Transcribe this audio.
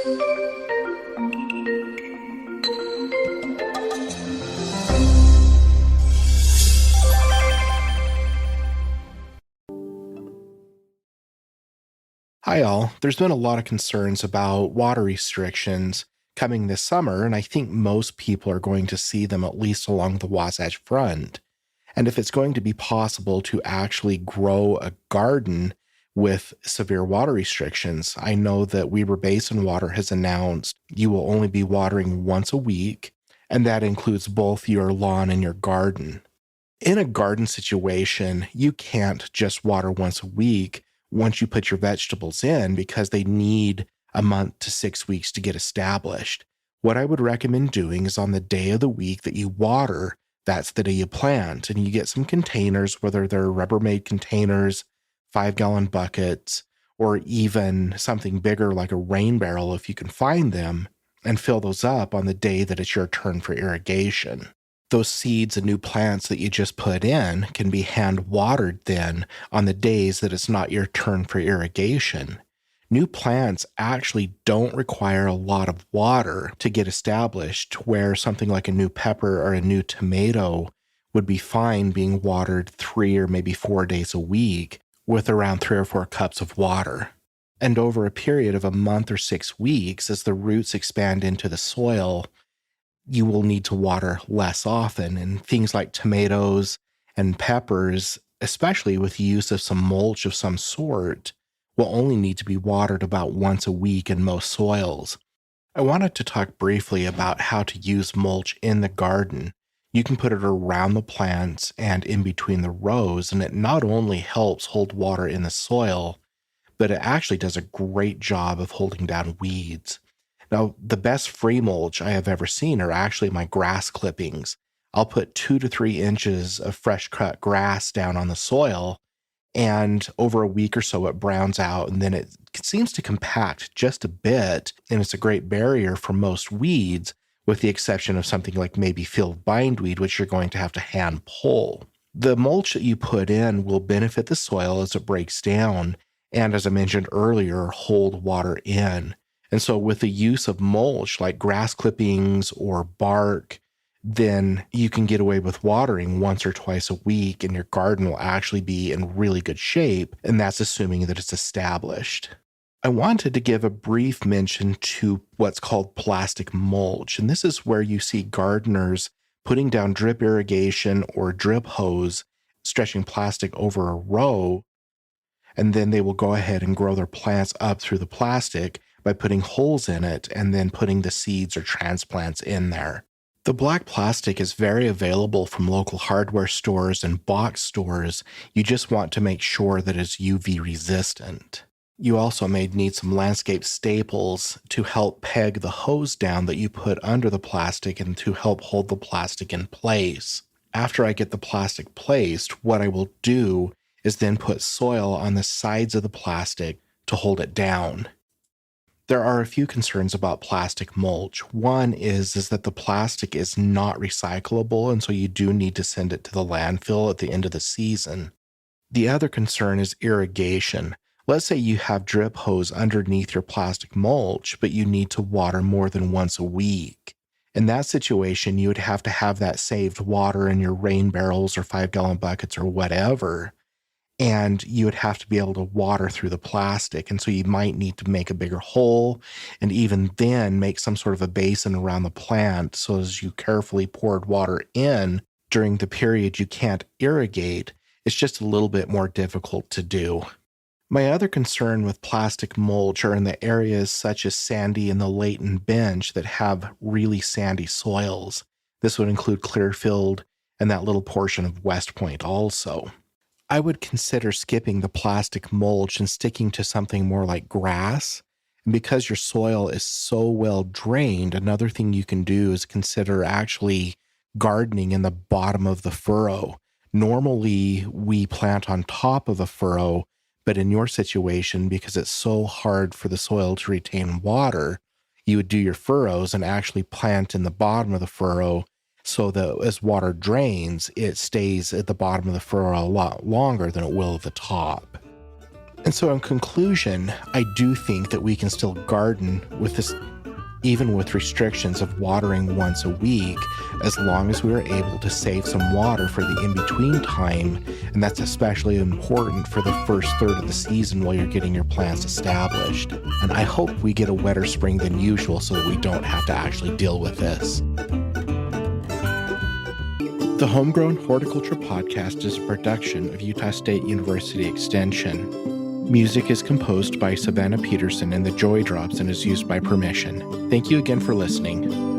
Hi, all. There's been a lot of concerns about water restrictions coming this summer, and I think most people are going to see them at least along the Wasatch Front. And if it's going to be possible to actually grow a garden with severe water restrictions, I know that Weber Basin Water has announced you will only be watering once a week, and that includes both your lawn and your garden. In a garden situation, you can't just water once a week once you put your vegetables in because they need a month to 6 weeks to get established. What I would recommend doing is on the day of the week that you water, that's the day you plant, and you get some containers, whether they're Rubbermaid containers, 5-gallon buckets, or even something bigger like a rain barrel if you can find them, and fill those up on the day that it's your turn for irrigation. Those seeds and new plants that you just put in can be hand watered then on the days that it's not your turn for irrigation. New plants actually don't require a lot of water to get established, where something like a new pepper or a new tomato would be fine being watered 3 or maybe 4 days a week with around 3 or 4 cups of water. And over a period of a month or 6 weeks, as the roots expand into the soil, you will need to water less often. And things like tomatoes and peppers, especially with the use of some mulch of some sort, will only need to be watered about once a week in most soils. I wanted to talk briefly about how to use mulch in the garden. You can put it around the plants and in between the rows, and it not only helps hold water in the soil, but it actually does a great job of holding down weeds. Now, the best free mulch I have ever seen are actually my grass clippings. I'll put 2 to 3 inches of fresh cut grass down on the soil, and over a week or so it browns out, and then it seems to compact just a bit, and it's a great barrier for most weeds, with the exception of something like maybe field bindweed, which you're going to have to hand pull. The mulch that you put in will benefit the soil as it breaks down, and as I mentioned earlier, hold water in. And so with the use of mulch like grass clippings or bark, then you can get away with watering once or twice a week, and your garden will actually be in really good shape, and that's assuming that it's established. I wanted to give a brief mention to what's called plastic mulch, and this is where you see gardeners putting down drip irrigation or drip hose, stretching plastic over a row, and then they will go ahead and grow their plants up through the plastic by putting holes in it and then putting the seeds or transplants in there. The black plastic is very available from local hardware stores and box stores. You just want to make sure that it's UV resistant. You also may need some landscape staples to help peg the hose down that you put under the plastic and to help hold the plastic in place. After I get the plastic placed, what I will do is then put soil on the sides of the plastic to hold it down. There are a few concerns about plastic mulch. One is that the plastic is not recyclable, and so you do need to send it to the landfill at the end of the season. The other concern is irrigation. Let's say you have drip hose underneath your plastic mulch, but you need to water more than once a week. In that situation, you would have to have that saved water in your rain barrels or 5-gallon buckets or whatever, and you would have to be able to water through the plastic. And so you might need to make a bigger hole and even then make some sort of a basin around the plant so as you carefully poured water in during the period you can't irrigate. It's just a little bit more difficult to do. My other concern with plastic mulch are in the areas such as Sandy and the Layton Bench that have really sandy soils. This would include Clearfield and that little portion of West Point also. I would consider skipping the plastic mulch and sticking to something more like grass. And because your soil is so well drained, another thing you can do is consider actually gardening in the bottom of the furrow. Normally, we plant on top of a furrow, but in your situation, because it's so hard for the soil to retain water, you would do your furrows and actually plant in the bottom of the furrow so that as water drains, it stays at the bottom of the furrow a lot longer than it will at the top. And so in conclusion, I do think that we can still garden with this, even with restrictions of watering once a week, as long as we are able to save some water for the in-between time. And that's especially important for the first third of the season while you're getting your plants established. And I hope we get a wetter spring than usual so that we don't have to actually deal with this. The Homegrown Horticulture Podcast is a production of Utah State University Extension. Music is composed by Savannah Peterson and the Joy Drops and is used by permission. Thank you again for listening.